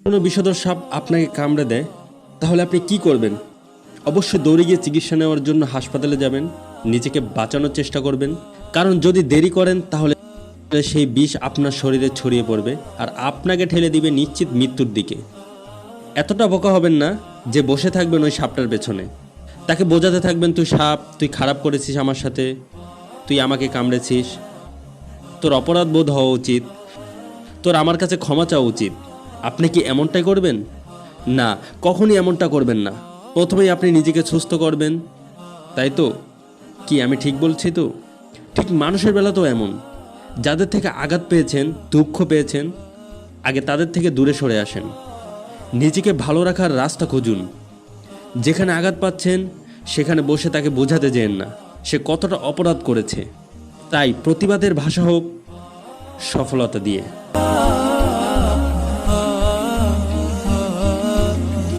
কোনো বিষধর সাপ আপনাকে কামড়ে দেয়, তাহলে আপনি কি করবেন? অবশ্যই দৌড়ে গিয়ে চিকিৎসা নেওয়ার জন্য হাসপাতালে যাবেন, নিজেকে বাঁচানোর চেষ্টা করবেন। কারণ যদি দেরি করেন তাহলে সেই বিষ আপনার শরীরে ছড়িয়ে পড়বে আর আপনাকে ঠেলে দিবে নিশ্চিত মৃত্যুর দিকে। এতটা বোকা হবেন না যে বসে থাকবেন ওই সাপটার পেছনে, তাকে বোঝাতে থাকবেন তুই সাপ, তুই খারাপ করেছিস আমার সাথে, তুই আমাকে কামড়েছিস, তোর অপরাধ বোধ হওয়া উচিত, তোর আমার কাছে ক্ষমা চাওয়া উচিত। আপনি কি এমনটাই করবেন? না, কখনই এমনটা করবেন না। প্রথমেই আপনি নিজেকে সুস্থ করবেন, তাই তো? কি আমি ঠিক বলছি তো? ঠিক মানুষের বেলাতেও এমন। যাদের থেকে আঘাত পেয়েছেন, দুঃখ পেয়েছেন, আগে তাদের থেকে দূরে সরে আসেন। নিজেকে ভালো রাখার রাস্তা খুঁজুন। যেখানে আঘাত পাচ্ছেন সেখানে বসে তাকে বোঝাতে যেন না সে কতটা অপরাধ করেছে। তাই প্রতিবাদের ভাষা হোক সফলতা দিয়ে।